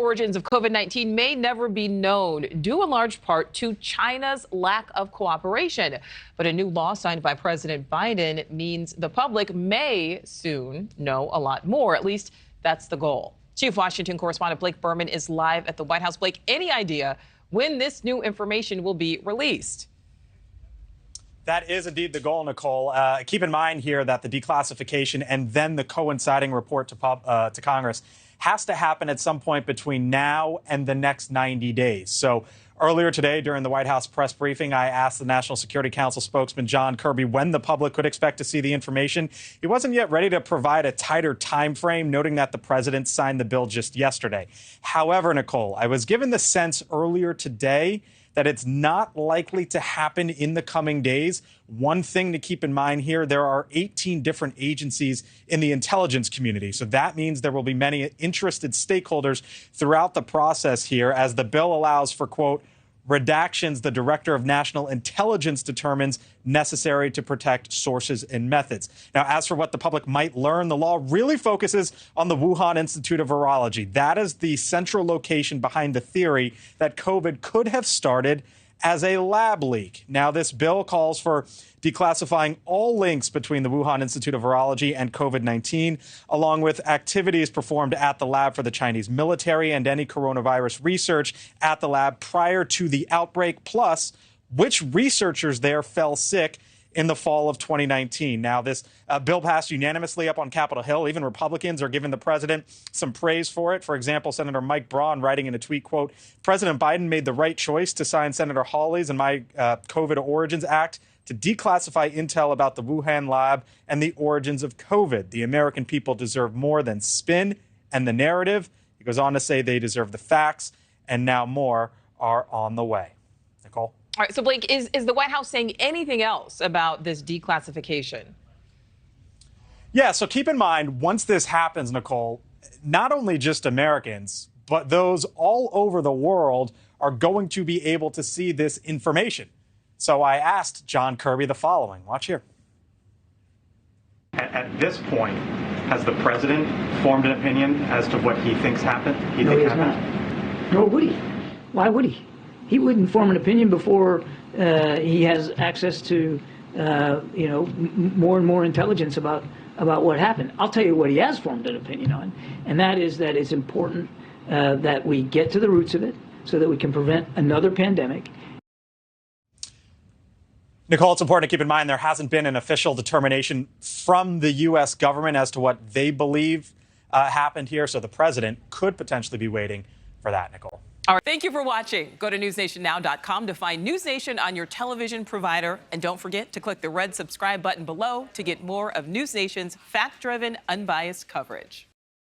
origins of COVID-19 may never be known, due in large part to China's lack of cooperation. But a new law signed by President Biden means the public may soon know a lot more. At least that's the goal. Chief Washington correspondent Blake Berman is live at the White House. Blake, any idea when this new information will be released? That is indeed the goal, Nicole. Keep in mind here that the declassification and then the coinciding report to Congress has to happen at some point between now and the next 90 days. So earlier today, during the White House press briefing, I asked the National Security Council spokesman John Kirby when the public could expect to see the information. He wasn't yet ready to provide a tighter time frame, noting that the president signed the bill just yesterday. However, Nicole, I was given the sense earlier today that it's not likely to happen in the coming days. One thing to keep in mind here, there are 18 different agencies in the intelligence community. So that means there will be many interested stakeholders throughout the process here, as the bill allows for, quote, redactions the Director of National Intelligence determines necessary to protect sources and methods. Now, as for what the public might learn, the law really focuses on the Wuhan Institute of Virology. That is the central location behind the theory that COVID could have started as a lab leak. Now, this bill calls for declassifying all links between the Wuhan Institute of Virology and COVID-19, along with activities performed at the lab for the Chinese military and any coronavirus research at the lab prior to the outbreak, plus which researchers there fell sick in the fall of 2019. Now, this bill passed unanimously up on Capitol Hill. Even Republicans are giving the president some praise for it. For example, Senator Mike Braun writing in a tweet, quote, President Biden made the right choice to sign Senator Hawley's and my COVID Origins Act to declassify intel about the Wuhan lab and the origins of COVID. The American people deserve more than spin and the narrative. He goes on to say they deserve the facts, and now more are on the way. Nicole? All right, so Blake, is the White House saying anything else about this declassification? Yeah, so keep in mind, once this happens, Nicole, not only just Americans, but those all over the world are going to be able to see this information. So I asked John Kirby the following. Watch here. At this point, has the president formed an opinion as to what he thinks happened? No, he has not. Nor would he. Why would he? He wouldn't form an opinion before he has access to, more and more intelligence about what happened. I'll tell you what he has formed an opinion on, and that is that it's important that we get to the roots of it so that we can prevent another pandemic. Nicole, it's important to keep in mind there hasn't been an official determination from the U.S. government as to what they believe happened here, so the president could potentially be waiting for that, Nicole. All right. Thank you for watching. Go to newsnationnow.com to find NewsNation on your television provider. And don't forget to click the red subscribe button below to get more of NewsNation's fact-driven, unbiased coverage.